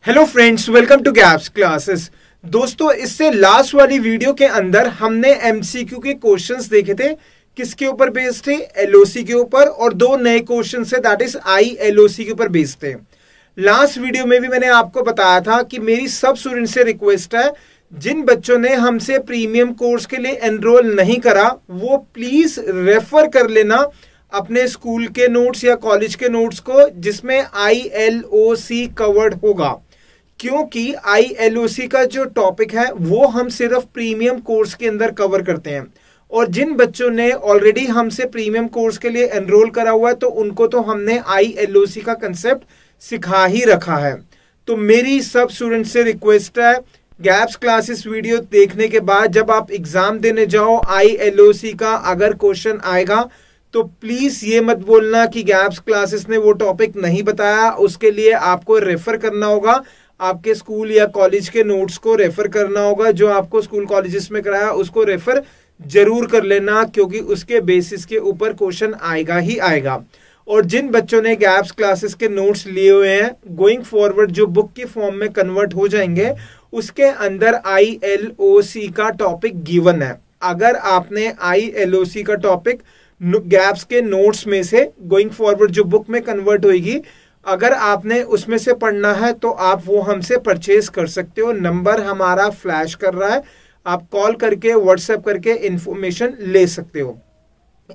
Hello friends, welcome to gaps classes. दोस्तों, इससे last वाली वीडियो के अंदर हमने एमसीक्यू के क्वेश्चंस देखे थे। किसके ऊपर बेस्ड थे? एलओसी के ऊपर, और दो नए क्वेश्चन है दैट इज आईएलओसी के ऊपर बेस्ड थे। लास्ट वीडियो में भी मैंने आपको बताया था कि मेरी सब स्टूडेंट से रिक्वेस्ट है, जिन बच्चों ने हमसे प्रीमियम कोर्स के लिए एनरोल नहीं करा वो प्लीज रेफर कर लेना अपने स्कूल के नोट्स या कॉलेज के नोट्स को, जिसमें आईएलओसी कवर्ड होगा। क्योंकि आईएलओसी का जो टॉपिक है वो हम सिर्फ प्रीमियम कोर्स के अंदर कवर करते हैं, और जिन बच्चों ने ऑलरेडी हमसे प्रीमियम कोर्स के लिए एनरोल करा हुआ है तो उनको तो हमने आईएलओसी का कंसेप्ट सिखा ही रखा है। तो मेरी सब स्टूडेंट से रिक्वेस्ट है, गैप्स क्लासेस वीडियो देखने के बाद जब आप एग्जाम देने जाओ, आईएलओसी का अगर क्वेश्चन आएगा तो प्लीज ये मत बोलना कि गैप्स क्लासेस ने वो टॉपिक नहीं बताया। उसके लिए आपको रेफर करना होगा, आपके स्कूल या कॉलेज के नोट्स को रेफर करना होगा। जो आपको स्कूल कॉलेजेस में कराया उसको रेफर जरूर कर लेना, क्योंकि उसके बेसिस के ऊपर क्वेश्चन आएगा ही आएगा। और जिन बच्चों ने गैप्स क्लासेस के नोट्स लिए हुए हैं, गोइंग फॉरवर्ड जो बुक के फॉर्म में कन्वर्ट हो जाएंगे, उसके अंदर आईएलओसी का टॉपिक गिवन है। अगर आपने आईएलओसी का टॉपिक गैप्स के नोट्स में से गोइंग फॉरवर्ड जो बुक में कन्वर्ट होगी, अगर आपने उसमें से पढ़ना है तो आप वो हमसे परचेज कर सकते हो। नंबर हमारा फ्लैश कर रहा है, आप कॉल करके व्हाट्सएप करके इंफॉर्मेशन ले सकते हो।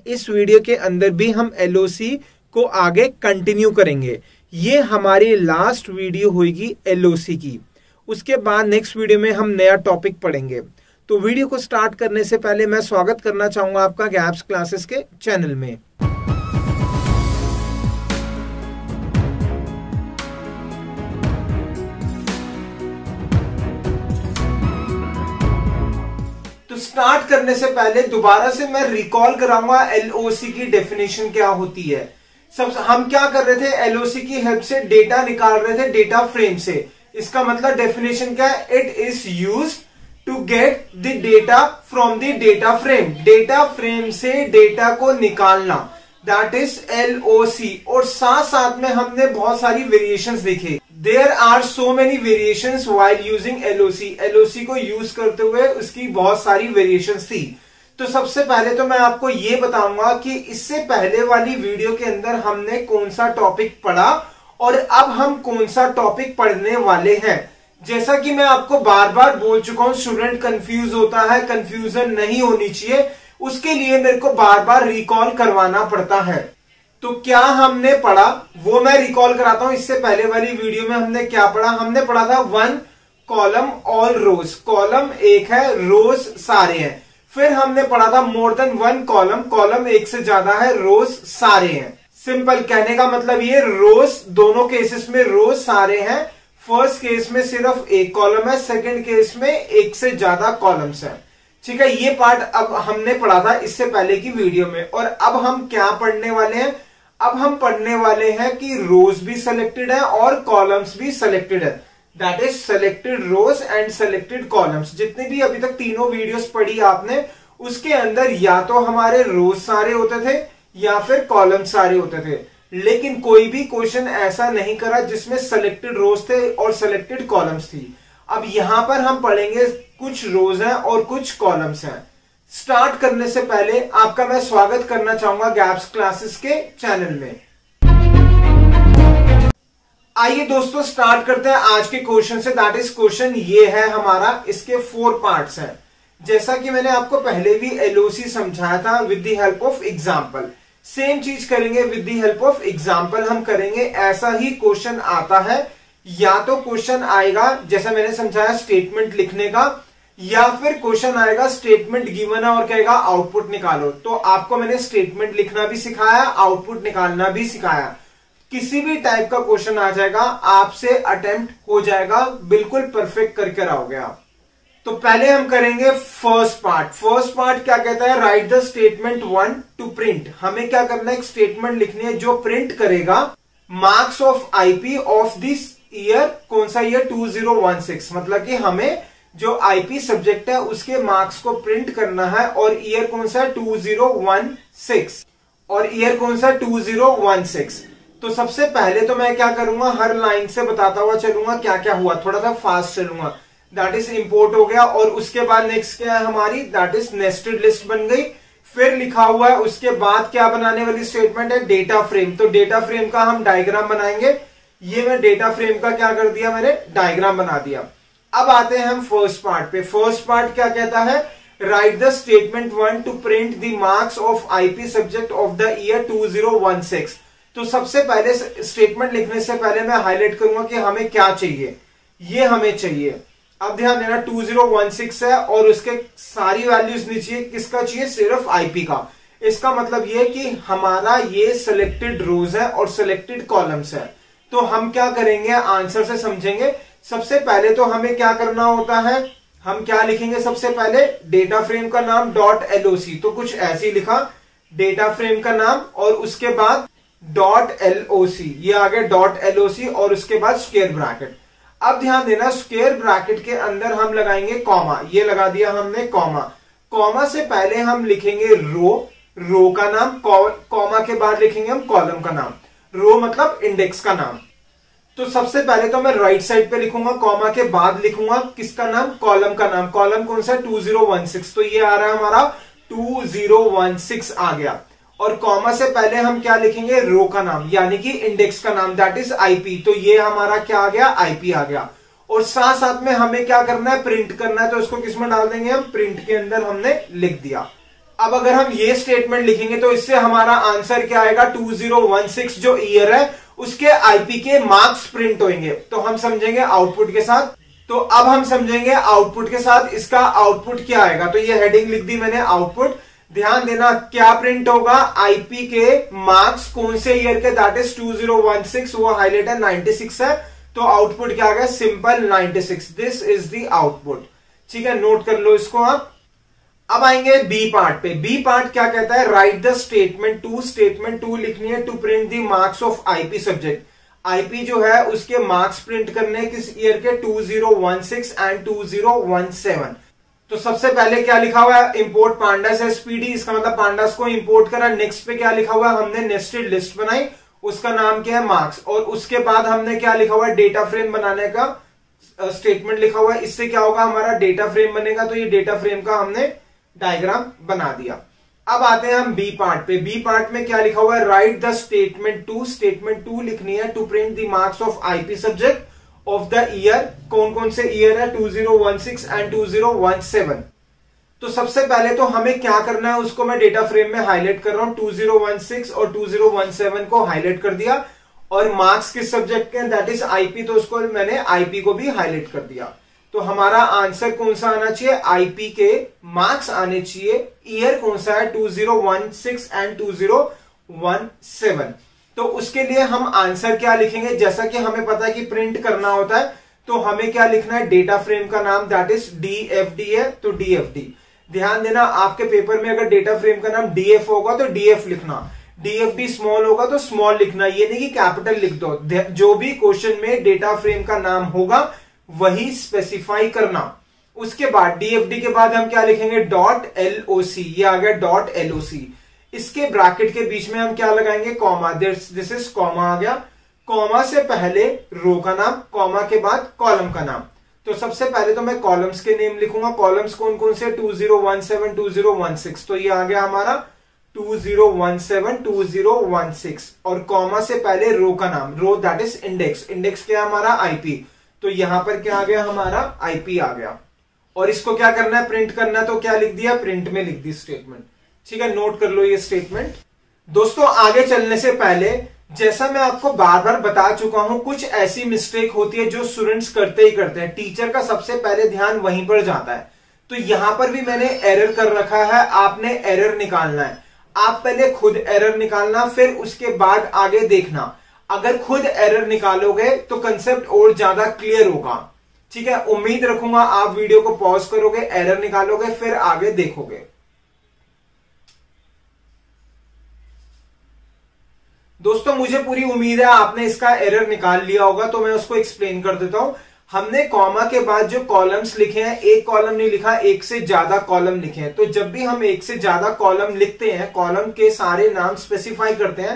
इस वीडियो के अंदर भी हम एलओसी को आगे कंटिन्यू करेंगे। ये हमारी लास्ट वीडियो होगी एलओसी की। उसके बाद नेक्स्ट वीडियो में हम नया टॉपिक पढ़ेंगे। तो वीडियो को स्टार्ट करने से पहले मैं स्वागत करना चाहूंगा आपका गैप्स क्लासेस के चैनल में। तो स्टार्ट करने से पहले दोबारा से मैं रिकॉल कराऊंगा एलओसी की डेफिनेशन क्या होती है। सब हम क्या कर रहे थे, एलओसी की हेल्प से डेटा निकाल रहे थे डेटा फ्रेम से। इसका मतलब डेफिनेशन क्या है? It is used to get the data from the data frame. Data frame से डेटा को निकालना, दैट इज एलओसी। और साथ साथ में हमने बहुत सारी वेरिएशंस देखे। There are so many variations while using LOC. LOC को यूज करते हुए उसकी बहुत सारी वेरिएशंस थी। तो सबसे पहले तो मैं आपको ये बताऊंगा कि इससे पहले वाली वीडियो के अंदर हमने कौन सा टॉपिक पढ़ा और अब हम कौन सा टॉपिक पढ़ने वाले हैं। जैसा कि मैं आपको बार बार बोल चुका हूं, स्टूडेंट कंफ्यूज होता है, कंफ्यूजन नहीं होनी चाहिए, उसके लिए मेरे को बार बार रिकॉल करवाना पड़ता है। तो क्या हमने पढ़ा वो मैं रिकॉल कराता हूं। इससे पहले वाली वीडियो में हमने क्या पढ़ा? हमने पढ़ा था 1 कॉलम ऑल रोज। कॉलम एक है, रोज सारे हैं। फिर हमने पढ़ा था मोर देन 1 कॉलम। कॉलम एक से ज्यादा है, रोज सारे हैं। सिंपल कहने का मतलब ये, रोज दोनों केसेस में रोज सारे हैं। फर्स्ट केस में सिर्फ एक कॉलम है, सेकंड केस में एक से ज्यादा कॉलम्स हैं। ठीक है, ये पार्ट अब हमने पढ़ा था इससे पहले की वीडियो में। और अब हम क्या पढ़ने वाले हैं? अब हम पढ़ने वाले हैं कि रोज भी सिलेक्टेड है और कॉलम्स भी सिलेक्टेड है। That is selected rows and selected columns. जितने भी अभी तक तीनों वीडियोस पढ़ी आपने, उसके अंदर या तो हमारे रोज सारे होते थे या फिर कॉलम सारे होते थे, लेकिन कोई भी क्वेश्चन ऐसा नहीं करा जिसमें सिलेक्टेड रोज थे और सिलेक्टेड कॉलम्स थी। अब यहां पर हम पढ़ेंगे कुछ रोज हैं और कुछ कॉलम्स हैं। स्टार्ट करने से पहले आपका मैं स्वागत करना चाहूंगा गैप्स क्लासेस के चैनल में। आइए दोस्तों, स्टार्ट करते हैं आज के क्वेश्चन से। दैट इज क्वेश्चन ये है हमारा, इसके 4 पार्ट्स हैं। जैसा कि मैंने आपको पहले भी एलओसी समझाया था with the help of example, same चीज करेंगे with the help of example. हम करेंगे ऐसा ही क्वेश्चन आता है, या तो क्वेश्चन आएगा जैसा मैंने समझाया स्टेटमेंट लिखने का, या फिर क्वेश्चन आएगा स्टेटमेंट गिवन है और कहेगा आउटपुट निकालो। तो आपको मैंने स्टेटमेंट लिखना भी सिखाया, आउटपुट निकालना भी सिखाया। किसी भी टाइप का क्वेश्चन आ जाएगा, आपसे अटेम्प्ट हो जाएगा, बिल्कुल परफेक्ट करके आओगे आप। तो पहले हम करेंगे फर्स्ट पार्ट। फर्स्ट पार्ट क्या कहता है? Write the statement 1 to print. हमें क्या करना है? एक स्टेटमेंट लिखनी है जो प्रिंट करेगा marks of IP of this year. कौन सा ईयर? 2016। मतलब कि हमें जो आईपी सब्जेक्ट है उसके मार्क्स को प्रिंट करना है, और ईयर कौन सा है? 2016। और ईयर कौन सा? 2016। तो सबसे पहले तो मैं क्या करूंगा, हर लाइन से बताता हुआ चलूंगा क्या क्या हुआ, थोड़ा सा फास्ट चलूंगा। दैट इज इंपोर्ट हो गया, और उसके बाद नेक्स्ट क्या है हमारी, दैट इज नेस्टेड लिस्ट बन गई। फिर लिखा हुआ है उसके बाद क्या बनाने वाली स्टेटमेंट है, डेटा फ्रेम। तो डेटा फ्रेम का हम डायग्राम बनाएंगे। ये मैं डेटा फ्रेम का क्या कर दिया, मैंने डायग्राम बना दिया। अब आते हैं हम फर्स्ट पार्ट पे। फर्स्ट पार्ट क्या कहता है, write the statement 1 to print the marks of IP subject of the year 2016। तो सबसे पहले स्टेटमेंट लिखने से पहले मैं हाईलाइट करूंगा कि हमें क्या चाहिए, ये हमें चाहिए। अब ध्यान देना 2016 है और उसके सारी वैल्यूज नहीं चाहिए, किसका चाहिए, सिर्फ आईपी का। इसका मतलब ये कि हमारा ये सिलेक्टेड रोज है और सिलेक्टेड कॉलम्स है। तो हम क्या करेंगे, आंसर से समझेंगे। सबसे पहले तो हमें क्या करना होता है, हम क्या लिखेंगे, सबसे पहले डेटा फ्रेम का नाम .loc। तो कुछ ऐसे ही लिखा, डेटा फ्रेम का नाम और उसके बाद .loc, ये आ गया .loc और उसके बाद स्क्वायर ब्रैकेट। अब ध्यान देना, स्क्वायर ब्रैकेट के अंदर हम लगाएंगे कॉमा, ये लगा दिया हमने कॉमा। कॉमा से पहले हम लिखेंगे रो का नाम, कॉमा के बाद लिखेंगे हम कॉलम का नाम। रो मतलब इंडेक्स का नाम। तो सबसे पहले तो मैं राइट साइड पे लिखूंगा, कॉमा के बाद लिखूंगा किसका नाम, कॉलम का नाम। कॉलम कौन सा है, 2016। तो ये आ रहा है हमारा 2016 आ गया। और कॉमा से पहले हम क्या लिखेंगे, रो का नाम यानी कि इंडेक्स का नाम, दैट इज आईपी। तो ये हमारा क्या आ गया, आईपी आ गया। और साथ साथ में हमें क्या करना है, प्रिंट करना है। तो इसको किसमें डाल देंगे हम, प्रिंट के अंदर हमने लिख दिया। अब अगर हम ये स्टेटमेंट लिखेंगे तो इससे हमारा आंसर क्या आएगा, 2016 जो ईयर है उसके आईपी के मार्क्स प्रिंट होंगे। तो हम समझेंगे आउटपुट के साथ। तो अब हम समझेंगे आउटपुट के साथ, इसका आउटपुट क्या आएगा। तो ये हेडिंग लिख दी मैंने, आउटपुट। ध्यान देना क्या प्रिंट होगा, आईपी के मार्क्स कौन से ईयर के, दैट इज 2016, वो हाईलाइट है 96 है। तो आउटपुट क्या आ गया, simple 96। This is the output. ठीक है, नोट कर लो इसको आप। अब आएंगे बी पार्ट पे। बी पार्ट क्या कहता है, राइट द स्टेटमेंट 2। स्टेटमेंट 2 लिखनी है to print the marks of IP subject. IP जो है उसके मार्क्स प्रिंट करने किस ईयर के, 2016 एंड 2017। तो सबसे पहले क्या लिखा हुआ है, इंपोर्ट पांडास एसपीडी, इसका मतलब पांडास को इंपोर्ट करा। नेक्स्ट पे क्या लिखा हुआ है, हमने नेस्टेड लिस्ट बनाई, उसका नाम क्या है, मार्क्स। और उसके बाद हमने क्या लिखा हुआ है, डेटा फ्रेम बनाने का स्टेटमेंट लिखा हुआ है। इससे क्या होगा, हमारा डेटा फ्रेम बनेगा। तो ये डेटा फ्रेम का हमने डायग्राम बना दिया। अब आते हैं हम बी पार्ट पे। बी पार्ट में क्या लिखा हुआ है, राइट द स्टेटमेंट 2। स्टेटमेंट 2 लिखनी है to print the marks of IP subject of the year. कौन कौन से ईयर है, 2016 एंड 2017। तो सबसे पहले तो हमें क्या करना है, उसको मैं डेटा फ्रेम में हाईलाइट कर रहा हूं। 2016 और 2017 को हाईलाइट कर दिया। और मार्क्स किस सब्जेक्ट के, दैट इज आईपी। तो उसको मैंने आईपी को भी हाईलाइट कर दिया। तो हमारा आंसर कौन सा आना चाहिए, आईपी के मार्क्स आने चाहिए। ईयर कौन सा है, 2016 एंड 2017। तो उसके लिए हम आंसर क्या लिखेंगे, जैसा कि हमें पता है कि प्रिंट करना होता है। तो हमें क्या लिखना है, डेटा फ्रेम का नाम दैट इज डीएफडी है। तो डीएफडी, ध्यान देना आपके पेपर में अगर डेटा फ्रेम का नाम डीएफ होगा तो डीएफ लिखना, डीएफडी स्मॉल होगा तो स्मॉल लिखना, ये नहीं कि कैपिटल लिख दो। जो भी क्वेश्चन में डेटा फ्रेम का नाम होगा वही स्पेसिफाई करना। उसके बाद डीएफडी के बाद हम क्या लिखेंगे, .loc, ये आ गया .loc। इसके ब्रैकेट के बीच में हम क्या लगाएंगे, कॉमा। दिस इज कॉमा आ गया। कॉमा से पहले रो का नाम, कॉमा के बाद कॉलम का नाम। तो सबसे पहले तो मैं कॉलम्स के नेम लिखूंगा। कॉलम्स कौन कौन से, 2017 2016। तो ये आ गया हमारा 2017 2016। और कॉमा से पहले रो का नाम, रो दैट इज इंडेक्स। इंडेक्स क्या है हमारा, आईपी। तो यहां पर क्या आ गया, हमारा आईपी आ गया। और इसको क्या करना है, प्रिंट करना है। तो क्या लिख दिया, प्रिंट में लिख दी स्टेटमेंट। ठीक है, नोट कर लो ये स्टेटमेंट। दोस्तों आगे चलने से पहले, जैसा मैं आपको बार बार बता चुका हूं, कुछ ऐसी मिस्टेक होती है जो स्टूडेंट्स करते ही करते हैं। टीचर का सबसे पहले ध्यान वहीं पर जाता है। तो यहां पर भी मैंने एरर कर रखा है, आपने एरर निकालना है। आप पहले खुद एरर निकालना, फिर उसके बाद आगे देखना। अगर खुद एरर निकालोगे तो कंसेप्ट और ज्यादा क्लियर होगा। ठीक है, उम्मीद रखूंगा आप वीडियो को पॉज करोगे, एरर निकालोगे, फिर आगे देखोगे। दोस्तों मुझे पूरी उम्मीद है आपने इसका एरर निकाल लिया होगा। तो मैं उसको एक्सप्लेन कर देता हूं। हमने कॉमा के बाद जो कॉलम्स लिखे हैं, एक कॉलम नहीं लिखा, एक से ज्यादा कॉलम लिखे हैं। तो जब भी हम एक से ज्यादा कॉलम लिखते हैं, कॉलम के सारे नाम स्पेसिफाई करते हैं,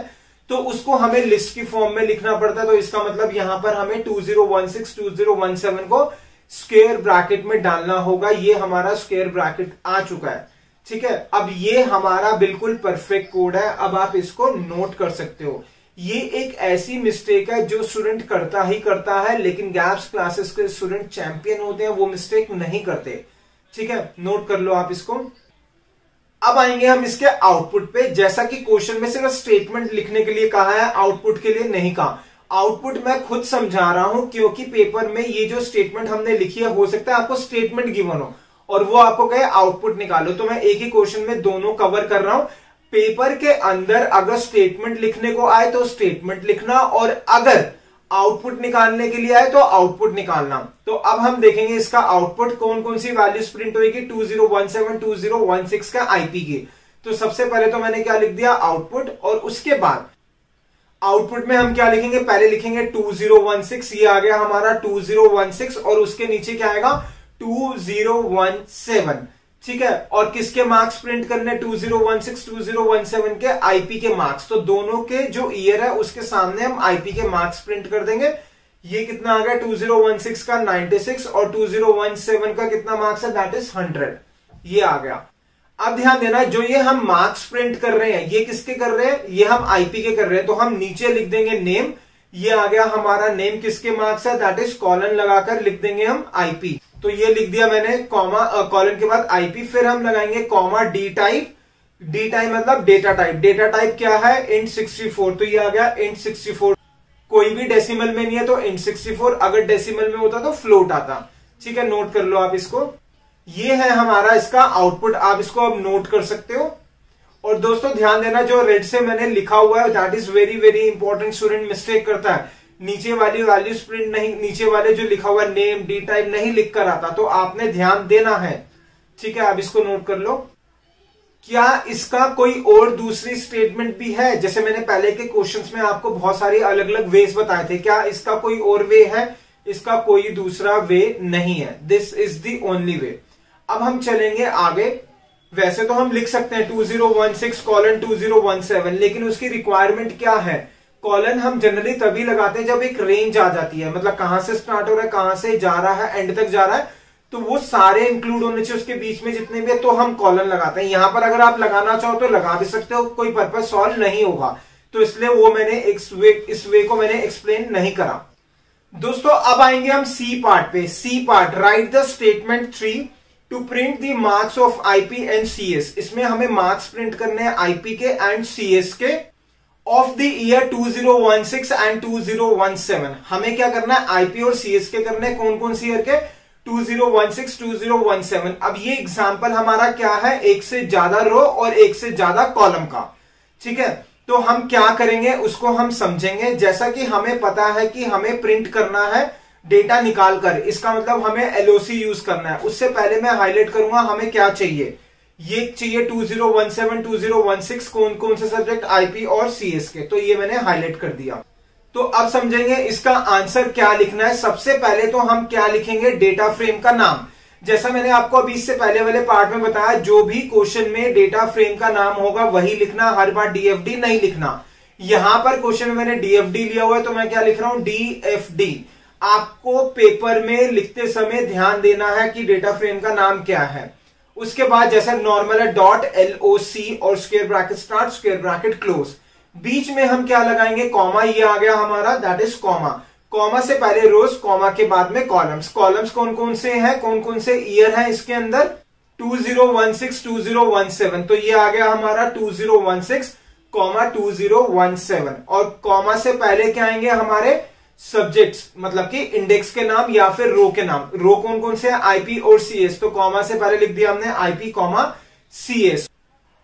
तो उसको हमें लिस्ट की फॉर्म में लिखना पड़ता है। तो इसका मतलब यहां पर हमें 2016 2017 को स्क्वायर ब्रैकेट में डालना होगा। ये हमारा स्क्वायर ब्रैकेट आ चुका है, ठीक है। अब ये हमारा बिल्कुल परफेक्ट कोड है। अब आप इसको नोट कर सकते हो। ये एक ऐसी मिस्टेक है जो स्टूडेंट करता ही करता है, लेकिन गैप्स क्लासेस के स्टूडेंट चैंपियन होते हैं, वो मिस्टेक नहीं करते, ठीक है। नोट कर लो आप इसको। अब आएंगे हम इसके आउटपुट पे। जैसा कि क्वेश्चन में सिर्फ स्टेटमेंट लिखने के लिए कहा है, आउटपुट के लिए नहीं कहा। आउटपुट मैं खुद समझा रहा हूं क्योंकि पेपर में ये जो स्टेटमेंट हमने लिखी है, हो सकता है आपको स्टेटमेंट गिवन हो और वो आपको कहे आउटपुट निकालो। तो मैं एक ही क्वेश्चन में दोनों कवर कर रहा हूं। पेपर के अंदर अगर स्टेटमेंट लिखने को आए तो स्टेटमेंट लिखना, और अगर आउटपुट निकालने के लिए आए तो आउटपुट निकालना। तो अब हम देखेंगे इसका आउटपुट कौन कौन सी वैल्यूज प्रिंट होगी 2017 2016 का आईपी की। तो सबसे पहले तो मैंने क्या लिख दिया, आउटपुट, और उसके बाद आउटपुट में हम क्या लिखेंगे, पहले लिखेंगे 2016, ये आ गया हमारा 2016, और उसके नीचे क्या आएगा 2017, ठीक है। और किसके मार्क्स प्रिंट करने, 2016 2017 के आईपी के मार्क्स। तो दोनों के जो ईयर है उसके सामने हम आईपी के मार्क्स प्रिंट कर देंगे। ये कितना आ गया 2016 का 96 और 2017 का कितना मार्क्स है, दैट इज 100, ये आ गया। अब ध्यान देना, जो ये हम मार्क्स प्रिंट कर रहे हैं ये किसके कर रहे हैं, ये हम आईपी के कर रहे हैं। तो हम नीचे लिख देंगे नेम, ये आ गया हमारा नेम, किसके मार्क्स है, दैट इज कॉलन लगाकर लिख देंगे हम आईपी। तो ये लिख दिया मैंने, कॉमा कॉलन के बाद आईपी, फिर हम लगाएंगे comma D type. D type मतलब डेटा टाइप। डेटा टाइप क्या है, इंट 64, तो ये आ गया इंट 64। कोई भी डेसिमल में नहीं है तो इंट 64, अगर डेसिमल में होता तो फ्लोट आता, ठीक है। नोट कर लो आप इसको। ये है हमारा इसका आउटपुट, आप इसको अब नोट कर सकते हो। और दोस्तों ध्यान देना, जो रेड से मैंने लिखा हुआ है that is very very important. Student mistake करता है, नीचे वाली वैल्यूज प्रिंट नहीं, नीचे वाले जो लिखा हुआ नेम डी टाइप नहीं लिख कर आता, तो आपने ध्यान देना है, ठीक है। आप इसको नोट कर लो। क्या इसका कोई और दूसरी स्टेटमेंट भी है, जैसे मैंने पहले के क्वेश्चंस में आपको बहुत सारे अलग अलग वेज बताए थे, क्या इसका कोई और वे है, इसका कोई दूसरा वे नहीं है, this is the only way. अब हम चलेंगे आगे। वैसे तो हम लिख सकते हैं 2016 कॉलन 2017, लेकिन उसकी रिक्वायरमेंट क्या है, कॉलन हम जनरली तभी लगाते हैं जब एक रेंज आ जाती है, मतलब कहां से स्टार्ट हो रहा है, कहां से जा रहा है, एंड तक जा रहा है, तो वो सारे इंक्लूड होने चाहिए उसके बीच में जितने भी है, तो हम कॉलन लगाते हैं। यहां पर अगर आप लगाना चाहो तो लगा भी सकते हो, कोई पर्पज सॉल्व नहीं होगा, तो इसलिए वो मैंने इस वे को मैंने एक्सप्लेन नहीं करा। दोस्तों अब आएंगे हम सी पार्ट पे। C part, write the statement 3 to print the marks of IP and CS. इसमें हमें मार्क्स प्रिंट करने हैं आईपी के एंड सीएस के ऑफ द ईयर 2016 एंड 2017। हमें क्या करना है, आईपी और सीएस के करने, कौन कौन सी ईयर के, 2016 2017। अब ये एग्जाम्पल हमारा क्या है, एक से ज्यादा रो और एक से ज्यादा कॉलम का, ठीक है। तो हम क्या करेंगे उसको हम समझेंगे। जैसा कि हमें पता है कि हमें प्रिंट करना है डेटा निकालकर, इसका मतलब हमें एलओसी यूज करना है। उससे पहले मैं हाईलाइट करूंगा हमें क्या चाहिए, ये चाहिए 2017 2016 कौन कौन से सब्जेक्ट, आईपी और सीएस के, तो ये मैंने हाईलाइट कर दिया। तो अब समझेंगे इसका आंसर क्या लिखना है। सबसे पहले तो हम क्या लिखेंगे, डेटा फ्रेम का नाम। जैसा मैंने आपको अभी इससे पहले वाले पार्ट में बताया, जो भी क्वेश्चन में डेटा फ्रेम का नाम होगा वही लिखना, हर बार डीएफडी नहीं लिखना। यहां पर क्वेश्चन में मैंने डीएफडी लिया हुआ है तो मैं क्या लिख रहा हूं, डीएफडी। आपको पेपर में लिखते समय ध्यान देना है कि डेटा फ्रेम का नाम क्या है। उसके बाद जैसा नॉर्मल है डॉट एलओसी और square bracket start square bracket close. बीच में हम क्या लगाएंगे, कॉमा, ये आ गया हमारा, दैट इज कॉमा। कॉमा से पहले रोज, कॉमा के बाद में कॉलम्स। कॉलम्स कौन कौन से हैं, कौन कौन से ईयर हैं इसके अंदर, 2016 2017। तो ये आ गया हमारा 2016 कॉमा 2017। और कॉमा से पहले क्या आएंगे हमारे सब्जेक्ट्स, मतलब कि इंडेक्स के नाम या फिर रो के नाम। रो कौन कौन से हैं, आईपी और सीएस। तो कॉमा से पहले लिख दिया हमने आईपी कॉमा सीएस,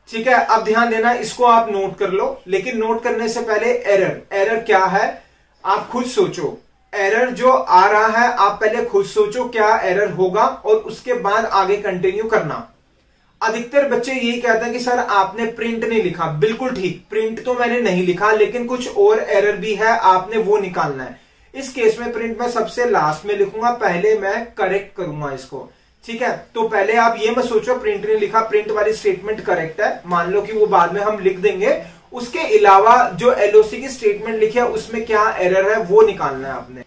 ठीक है। अब ध्यान देना, इसको आप नोट कर लो, लेकिन नोट करने से पहले एरर। एरर क्या है आप खुद सोचो। एरर जो आ रहा है आप पहले खुद सोचो क्या एरर होगा, और उसके बाद आगे कंटिन्यू करना। अधिकतर बच्चे यही कहते हैं कि सर आपने प्रिंट नहीं लिखा। बिल्कुल ठीक, प्रिंट तो मैंने नहीं लिखा, लेकिन कुछ और एरर भी है, आपने वो निकालना है। इस केस में प्रिंट मैं सबसे लास्ट में लिखूंगा, पहले मैं करेक्ट करूंगा इसको, ठीक है। तो पहले आप ये मत सोचो प्रिंट नहीं लिखा, प्रिंट वाली स्टेटमेंट करेक्ट है, मान लो कि वो बाद में हम लिख देंगे, उसके अलावा जो एलओसी की स्टेटमेंट लिखी है उसमें क्या एरर है वो निकालना है आपने।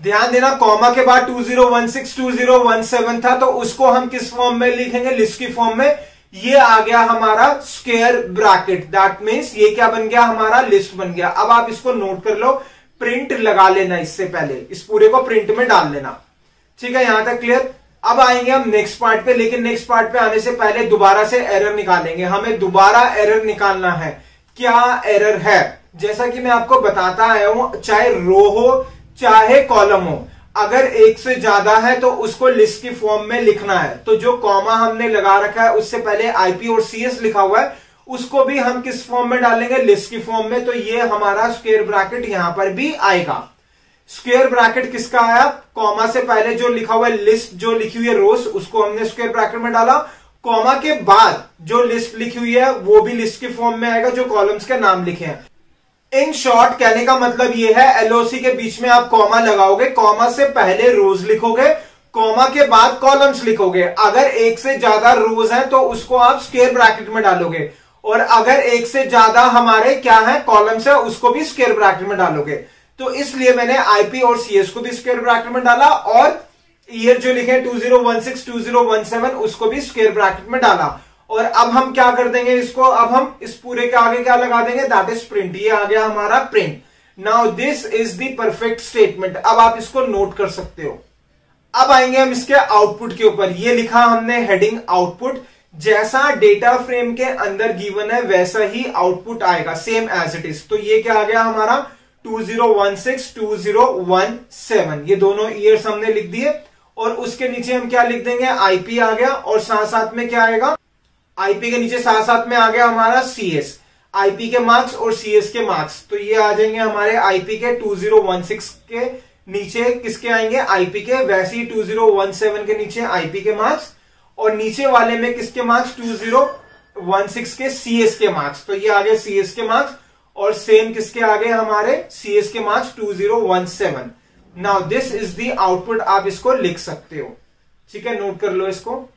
ध्यान देना, कॉमा के बाद 2016 2017 था, तो उसको हम किस फॉर्म में लिखेंगे, लिस्ट की फॉर्म में। ये आ गया हमारा स्क्वायर ब्रैकेट, दैट मींस ये क्या बन गया, हमारा लिस्ट बन गया। अब आप इसको नोट कर लो, प्रिंट लगा लेना, इससे पहले इस पूरे को प्रिंट में डाल लेना। ठीक है, यहां तक क्लियर। अब आएंगे हम नेक्स्ट पार्ट पे, लेकिन नेक्स्ट पार्ट पे आने से पहले दोबारा से एरर निकालेंगे। हमें दोबारा एरर निकालना है। क्या एरर है, जैसा कि मैं आपको बताता आया हूं, चाहे रो हो चाहे कॉलम हो, अगर एक से ज्यादा है तो उसको लिस्ट की फॉर्म में लिखना है। तो जो कॉमा हमने लगा रखा है उससे पहले आईपी और सीएस लिखा हुआ है, उसको भी हम किस फॉर्म में डालेंगे, लिस्ट की फॉर्म में। तो ये हमारा स्क्वायर ब्रैकेट यहां पर भी आएगा। स्क्वायर ब्रैकेट किसका आया, कॉमा से पहले जो लिखा हुआ है लिस्ट, जो लिखी हुई है रोज, उसको हमने स्क्वायर ब्रैकेट में डाला। कॉमा के बाद जो लिस्ट लिखी हुई है वो भी लिस्ट की फॉर्म में आएगा, जो कॉलम्स के नाम लिखे हैं। इन शॉर्ट कहने का मतलब ये है, एलओसी के बीच में आप कॉमा लगाओगे, कॉमा से पहले रोज लिखोगे, कॉमा के बाद कॉलम्स लिखोगे। अगर एक से ज्यादा रोज है तो उसको आप स्क्वायर ब्रैकेट में डालोगे, और अगर एक से ज्यादा हमारे क्या है, कॉलम्स है, उसको भी स्क्वायर ब्रैकेट में डालोगे। तो इसलिए मैंने आईपी और सीएस को भी स्क्वायर ब्रैकेट में डाला, और ईयर जो लिखे 2016 2017 उसको भी स्क्वायर ब्रैकेट में डाला। और अब हम क्या कर देंगे इसको, अब हम इस पूरे के आगे क्या लगा देंगे, दैट इज प्रिंट। ये आ गया हमारा print. Now this is the perfect statement. अब आप इसको नोट कर सकते हो। अब आएंगे हम इसके आउटपुट के ऊपर। ये लिखा हमने हेडिंग आउटपुट, जैसा डेटा फ्रेम के अंदर गिवन है वैसा ही आउटपुट आएगा, सेम एज इट इज। तो ये क्या आ गया हमारा 2016 2017, ये दोनों ईयर्स हमने लिख दिए। और उसके नीचे हम क्या लिख देंगे, आईपी आ गया, और साथ साथ में क्या आएगा, आईपी के नीचे साथ साथ में आ गया हमारा सीएस, आईपी के मार्क्स और सीएस के मार्क्स। तो ये आ जाएंगे हमारे आईपी के 2016 के नीचे किसके आएंगे, आईपी के, वैसे ही 2017 के नीचे आईपी के मार्क्स, और नीचे वाले में किसके मार्क्स, 2016 के सीएस के मार्क्स। तो ये आ गए सीएस के मार्क्स, और सेम किसके आ गए हमारे सीएस के marks 2017। Now this is the output, आप इसको लिख सकते हो। ठीक है, नोट कर लो इसको।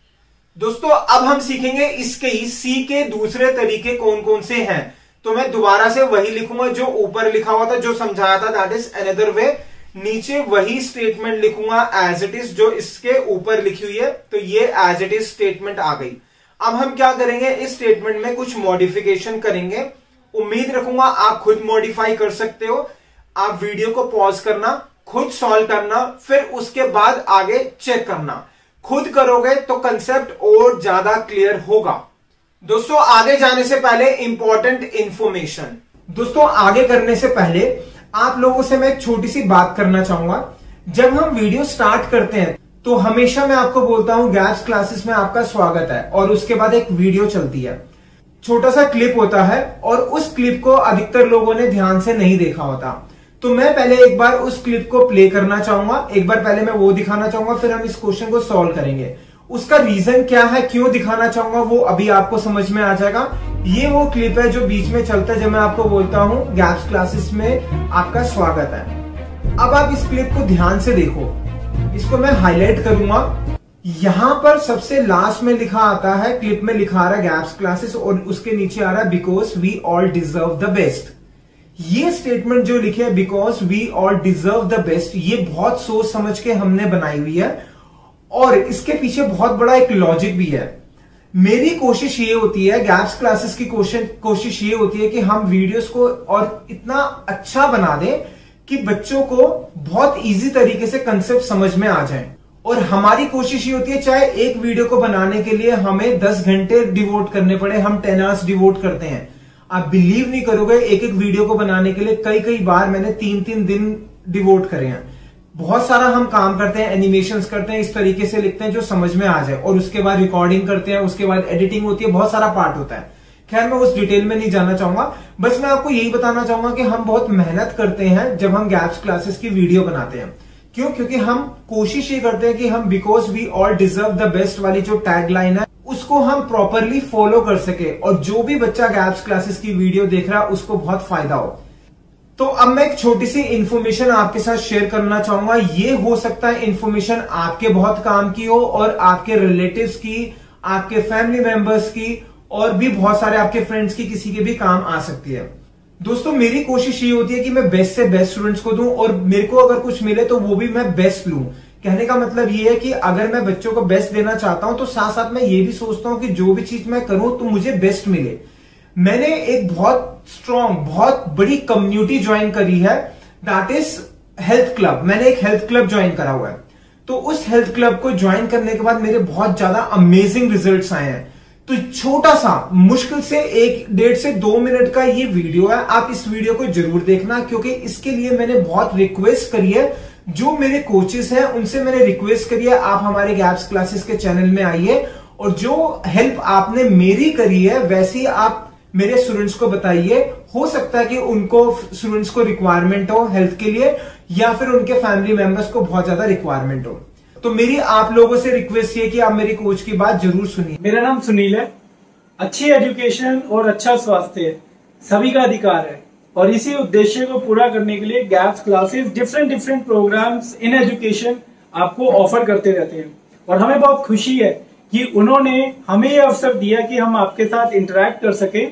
दोस्तों अब हम सीखेंगे इसके ही सी के दूसरे तरीके कौन कौन से हैं। तो मैं दोबारा से वही लिखूंगा जो ऊपर लिखा हुआ था, जो समझाया था, दैट इज अनदर वे। नीचे वही स्टेटमेंट लिखूंगा एज इट इज जो इसके ऊपर लिखी हुई है। तो ये एज इट इज स्टेटमेंट आ गई। अब हम क्या करेंगे, इस स्टेटमेंट में कुछ मॉडिफिकेशन करेंगे। उम्मीद रखूंगा आप खुद मॉडिफाई कर सकते हो। आप वीडियो को पॉज करना, खुद सॉल्व करना, फिर उसके बाद आगे चेक करना। खुद करोगे तो कंसेप्ट और ज्यादा क्लियर होगा। दोस्तों आगे जाने से पहले इंपॉर्टेंट इंफॉर्मेशन। दोस्तों आगे करने से पहले आप लोगों से मैं एक छोटी सी बात करना चाहूंगा। जब हम वीडियो स्टार्ट करते हैं तो हमेशा मैं आपको बोलता हूं गैप्स क्लासेस में आपका स्वागत है, और उसके बाद एक वीडियो चलती है, छोटा सा क्लिप होता है, और उस क्लिप को अधिकतर लोगों ने ध्यान से नहीं देखा होता। तो मैं पहले एक बार उस क्लिप को प्ले करना चाहूंगा, एक बार पहले मैं वो दिखाना चाहूंगा, फिर हम इस क्वेश्चन को सॉल्व करेंगे। उसका रीजन क्या है, क्यों दिखाना चाहूंगा, वो अभी आपको समझ में आ जाएगा। ये वो क्लिप है जो बीच में चलता है जब मैं आपको बोलता हूं गैप्स क्लासेस में आपका स्वागत है। अब आप इस क्लिप को ध्यान से देखो, इसको मैं हाईलाइट करूंगा। यहां पर सबसे लास्ट में लिखा आता है, क्लिप में लिखा आ रहा है गैप्स क्लासेस, और उसके नीचे आ रहा है because we all deserve the best. ये स्टेटमेंट जो लिखे है because we all deserve the best, ये बहुत सोच समझ के हमने बनाई हुई है, और इसके पीछे बहुत बड़ा एक लॉजिक भी है। मेरी कोशिश ये होती है, गैप्स क्लासेस की कोशिश ये होती है कि हम वीडियोस को और इतना अच्छा बना दें कि बच्चों को बहुत इजी तरीके से कंसेप्ट समझ में आ जाए। और हमारी कोशिश ये होती है, चाहे एक वीडियो को बनाने के लिए हमें 10 घंटे डिवोट करने पड़े, हम 10 आवर्स डिवोट करते हैं। आप बिलीव नहीं करोगे, एक एक वीडियो को बनाने के लिए कई बार मैंने 3-3 दिन डिवोट करे हैं। बहुत सारा हम काम करते हैं, एनिमेशंस करते हैं, इस तरीके से लिखते हैं जो समझ में आ जाए, और उसके बाद रिकॉर्डिंग करते हैं, उसके बाद एडिटिंग होती है, बहुत सारा पार्ट होता है। खैर मैं उस डिटेल में नहीं जाना चाहूंगा, बस मैं आपको यही बताना चाहूंगा कि हम बहुत मेहनत करते हैं जब हम गैप्स क्लासेस की वीडियो बनाते हैं। क्यों? क्योंकि हम कोशिश ये करते हैं कि हम because we all deserve the best वाली जो टैग लाइन है उसको हम प्रॉपरली फॉलो कर सके, और जो भी बच्चा गैप्स क्लासेस की वीडियो देख रहा है उसको बहुत फायदा हो। तो अब मैं एक छोटी सी इंफॉर्मेशन आपके साथ शेयर करना चाहूंगा। ये हो सकता है इंफॉर्मेशन आपके बहुत काम की हो, और आपके रिलेटिव्स की, आपके फैमिली मेंबर्स की, और भी बहुत सारे आपके फ्रेंड्स की किसी के भी काम आ सकती है। दोस्तों मेरी कोशिश ये होती है कि मैं बेस्ट से बेस्ट स्टूडेंट्स को दूं और मेरे को अगर कुछ मिले तो वो भी मैं बेस्ट लूं। कहने का मतलब ये है कि अगर मैं बच्चों को बेस्ट देना चाहता हूं तो साथ साथ मैं ये भी सोचता हूं कि जो भी चीज मैं करूं तो मुझे बेस्ट मिले। मैंने एक बहुत स्ट्रांग, बहुत बड़ी कम्युनिटी ज्वाइन करी है, दैट इज हेल्थ क्लब। मैंने एक हेल्थ क्लब ज्वाइन करा हुआ है। तो उस हेल्थ क्लब को ज्वाइन करने के बाद मेरे बहुत ज्यादा अमेजिंग रिजल्ट्स आए हैं। तो छोटा सा, मुश्किल से 1-1.5 से 2 मिनट का ये वीडियो है, आप इस वीडियो को जरूर देखना, क्योंकि इसके लिए मैंने बहुत रिक्वेस्ट करी है। जो मेरे कोचेस हैं उनसे मैंने रिक्वेस्ट करी है आप हमारे गैप्स क्लासेस के चैनल में आइए और जो हेल्प आपने मेरी करी है वैसी आप मेरे स्टूडेंट्स को बताइए। हो सकता है कि उनको, स्टूडेंट्स को रिक्वायरमेंट हो हेल्थ के लिए, या फिर उनके फैमिली मेंबर्स को बहुत ज्यादा रिक्वायरमेंट हो। तो मेरी आप लोगों से रिक्वेस्ट है कि आप मेरी कोच की बात जरूर सुनिए। मेरा नाम सुनील है। अच्छी एजुकेशन और अच्छा स्वास्थ्य सभी का अधिकार है और इसी उद्देश्य को पूरा करने के लिए gaps classes different programs in education आपको ऑफर करते रहते हैं और हमें बहुत खुशी है कि उन्होंने हमें यह अवसर दिया कि हम आपके साथ इंटरेक्ट कर सके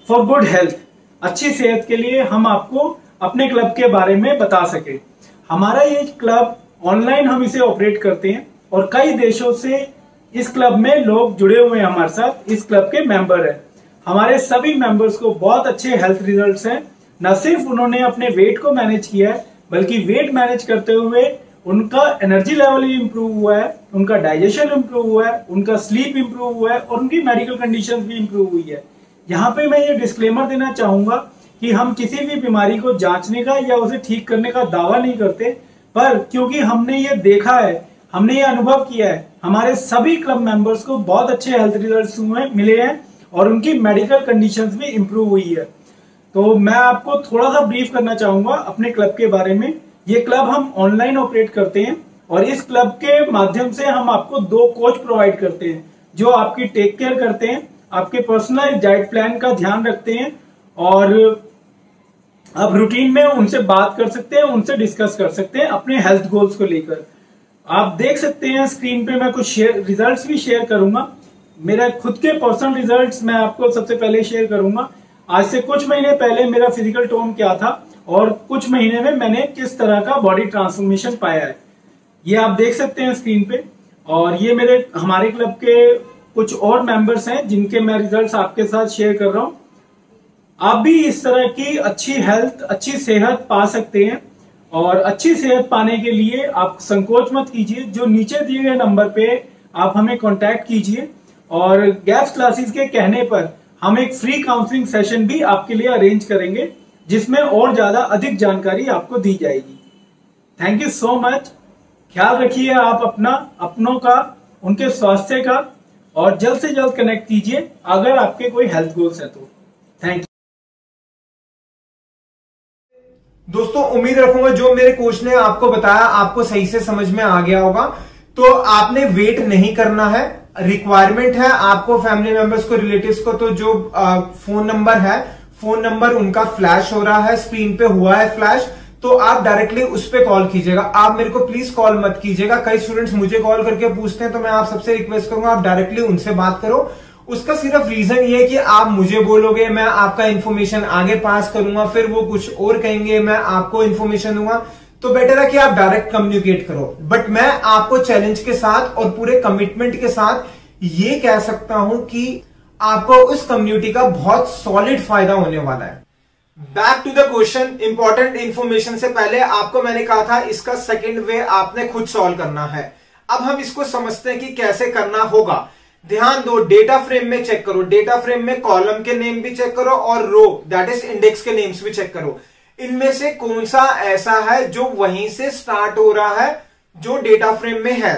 फॉर गुड हेल्थ। अच्छी सेहत के लिए हम आपको अपने क्लब के बारे में बता सके। हमारा ये क्लब ऑनलाइन हम इसे ऑपरेट करते हैं और कई देशों से इस क्लब में लोग जुड़े हुए हैं हमारे साथ, इस क्लब के मेंबर हैं। हमारे सभी मेंबर्स को बहुत अच्छे हेल्थ रिजल्ट्स हैं। न सिर्फ उन्होंने अपने वेट को मैनेज किया है बल्कि वेट मैनेज करते हुए उनका एनर्जी लेवल भी इंप्रूव हुआ है, उनका डाइजेशन इंप्रूव हुआ है, उनका स्लीप इंप्रूव हुआ है और उनकी मेडिकल कंडीशंस भी इंप्रूव हुई है। यहाँ पे मैं ये डिस्क्लेमर देना चाहूंगा कि हम किसी भी बीमारी को जांचने का या उसे ठीक करने का दावा नहीं करते, पर क्योंकि हमने ये देखा है, हमने ये अनुभव किया है, हमारे सभी क्लब मेंबर्स को बहुत अच्छे हेल्थ रिजल्ट्स मिले हैं और उनकी मेडिकल कंडीशंस भी इंप्रूव हुई है। तो मैं आपको थोड़ा सा ब्रीफ करना चाहूंगा अपने क्लब के बारे में। ये क्लब हम ऑनलाइन ऑपरेट करते हैं और इस क्लब के माध्यम से हम आपको 2 कोच प्रोवाइड करते हैं जो आपकी टेक केयर करते हैं, आपके पर्सनल डाइट प्लान का ध्यान रखते हैं और आप रूटीन में उनसे बात कर सकते हैं, उनसे डिस्कस कर सकते हैं अपने हेल्थ गोल्स को लेकर। आप देख सकते हैं स्क्रीन पे मैं कुछ रिजल्ट्स भी शेयर करूंगा। मेरा खुद के पर्सनल रिजल्ट्स मैं आपको सबसे पहले शेयर करूंगा। आज से कुछ महीने पहले मेरा फिजिकल टोन क्या था और कुछ महीने में मैंने किस तरह का बॉडी ट्रांसफॉर्मेशन पाया है, ये आप देख सकते हैं स्क्रीन पे। और ये मेरे हमारे क्लब के कुछ और मेंबर्स हैं जिनके मैं रिजल्ट्स आपके साथ शेयर कर रहा हूं। आप भी इस तरह की अच्छी हेल्थ, अच्छी सेहत पा सकते हैं और अच्छी सेहत पाने के लिए आप संकोच मत कीजिए। जो नीचे दिए गए नंबर पे आप हमें कांटेक्ट कीजिए और गैप्स क्लासेस के कहने पर हम एक फ्री काउंसलिंग सेशन भी आपके लिए अरेंज करेंगे जिसमें और ज्यादा अधिक जानकारी आपको दी जाएगी। Thank you so much. ख्याल रखिए आप अपना, अपनों का, उनके स्वास्थ्य का और जल्द से जल्द कनेक्ट कीजिए अगर आपके कोई हेल्थ गोल्स है तो। थैंक यू दोस्तों, उम्मीद रखूंगा जो मेरे कोच ने आपको बताया आपको सही से समझ में आ गया होगा। तो आपने वेट नहीं करना है, रिक्वायरमेंट है आपको फैमिली मेंबर्स को, रिलेटिव्स को, तो जो फोन नंबर है, फोन नंबर उनका फ्लैश हो रहा है, स्क्रीन पे हुआ है फ्लैश, तो आप डायरेक्टली उस पर कॉल कीजिएगा। आप मेरे को प्लीज कॉल मत कीजिएगा। कई स्टूडेंट्स मुझे कॉल करके पूछते हैं, तो मैं आप सबसे रिक्वेस्ट करूंगा आप डायरेक्टली उनसे बात करो। उसका सिर्फ रीजन ये है कि आप मुझे बोलोगे, मैं आपका इन्फॉर्मेशन आगे पास करूंगा, फिर वो कुछ और कहेंगे, मैं आपको इन्फॉर्मेशन दूंगा, तो बेटर है कि आप डायरेक्ट कम्युनिकेट करो। बट मैं आपको चैलेंज के साथ और पूरे कमिटमेंट के साथ ये कह सकता हूं कि आपको उस कम्युनिटी का बहुत सॉलिड फायदा होने वाला है। Back to the question, important information से पहले आपको मैंने कहा था इसका सेकंड वे आपने खुद सॉल्व करना है। अब हम इसको समझते हैं कि कैसे करना होगा। ध्यान दो, डेटा फ्रेम में चेक करो, डेटा फ्रेम में कॉलम के नेम भी चेक करो और रो दैट इज इंडेक्स के नेम्स भी चेक करो। इनमें से कौन सा ऐसा है जो वहीं से स्टार्ट हो रहा है जो डेटा फ्रेम में है।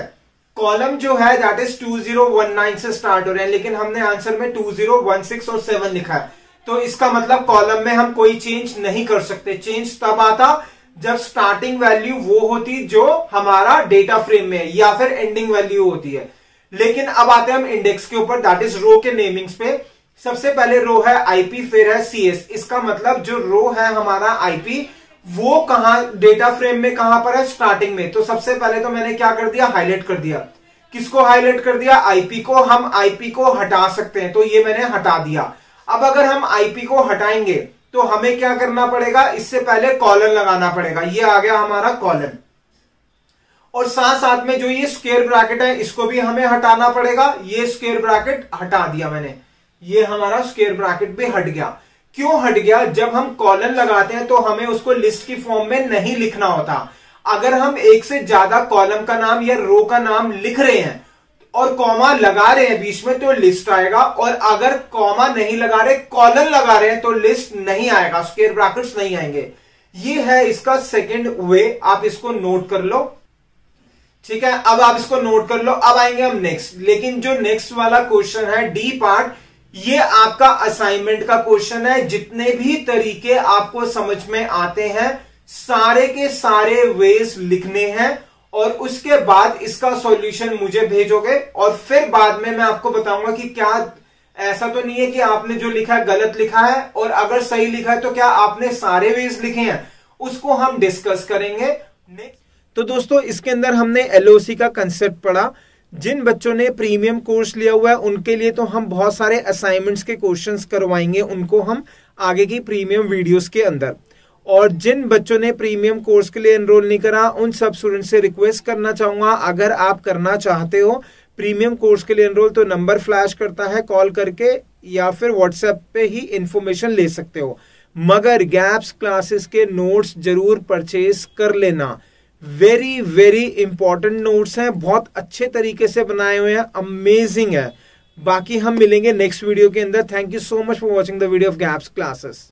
कॉलम जो है दैट इज 2019 से स्टार्ट हो रहे हैं, लेकिन हमने आंसर में 2016 और 7 लिखा है, तो इसका मतलब कॉलम में हम कोई चेंज नहीं कर सकते। चेंज तब आता जब स्टार्टिंग वैल्यू वो होती जो हमारा डेटा फ्रेम में है या फिर एंडिंग वैल्यू होती है। लेकिन अब आते हैं हम इंडेक्स के ऊपर, दैट इज रो के नेमिंग्स पे। सबसे पहले रो है आईपी, फिर है सीएस। इसका मतलब जो रो है हमारा आईपी वो कहां डेटा फ्रेम में कहां पर है, स्टार्टिंग में। तो सबसे पहले तो मैंने क्या कर दिया, हाईलाइट कर दिया। किसको हाईलाइट कर दिया? आईपी को। हम आईपी को हटा सकते हैं, तो ये मैंने हटा दिया। अब अगर हम आईपी को हटाएंगे तो हमें क्या करना पड़ेगा? इससे पहले कॉलन लगाना पड़ेगा। ये आ गया हमारा कॉलन, और साथ साथ में जो ये स्क्वायर ब्रैकेट है इसको भी हमें हटाना पड़ेगा। ये स्क्वायर ब्रैकेट हटा दिया मैंने, ये हमारा स्क्वायर ब्रैकेट भी हट गया। क्यों हट गया? जब हम कॉलन लगाते हैं तो हमें उसको लिस्ट की फॉर्म में नहीं लिखना होता। अगर हम एक से ज्यादा कॉलम का नाम या रो का नाम लिख रहे हैं और कॉमा लगा रहे हैं बीच में तो लिस्ट आएगा, और अगर कॉमा नहीं लगा रहे, कॉलन लगा रहे हैं तो लिस्ट नहीं आएगा, स्क्वायर ब्रैकेट्स नहीं आएंगे। ये है इसका सेकंड वे, आप इसको नोट कर लो। ठीक है, अब आप इसको नोट कर लो। अब आएंगे हम नेक्स्ट, लेकिन जो नेक्स्ट वाला क्वेश्चन है डी पार्ट, ये आपका असाइनमेंट का क्वेश्चन है। जितने भी तरीके आपको समझ में आते हैं सारे के सारे वेज लिखने हैं, और उसके बाद इसका सॉल्यूशन मुझे भेजोगे, और फिर बाद में मैं आपको बताऊंगा कि क्या ऐसा तो नहीं है कि आपने जो लिखा है गलत लिखा है, और अगर सही लिखा है तो क्या आपने सारे वेज लिखे हैं, उसको हम डिस्कस करेंगे। तो दोस्तों इसके अंदर हमने एलओसी का कंसेप्ट पढ़ा। जिन बच्चों ने प्रीमियम कोर्स लिया हुआ है उनके लिए तो हम बहुत सारे असाइनमेंट्स के क्वेश्चंस करवाएंगे उनको हम आगे की प्रीमियम वीडियोस के अंदर। और जिन बच्चों ने प्रीमियम कोर्स के लिए एनरोल नहीं करा उन सब स्टूडेंट से रिक्वेस्ट करना चाहूंगा, अगर आप करना चाहते हो प्रीमियम कोर्स के लिए एनरोल तो नंबर फ्लैश करता है, कॉल करके या फिर व्हाट्सएप पे ही इंफॉर्मेशन ले सकते हो। मगर गैप्स क्लासेस के नोट्स जरूर परचेज कर लेना। वेरी वेरी इंपॉर्टेंट नोट्स हैं, बहुत अच्छे तरीके से बनाए हुए हैं, अमेजिंग है। बाकी हम मिलेंगे नेक्स्ट वीडियो के अंदर। Thank you so much for watching the video of gaps classes.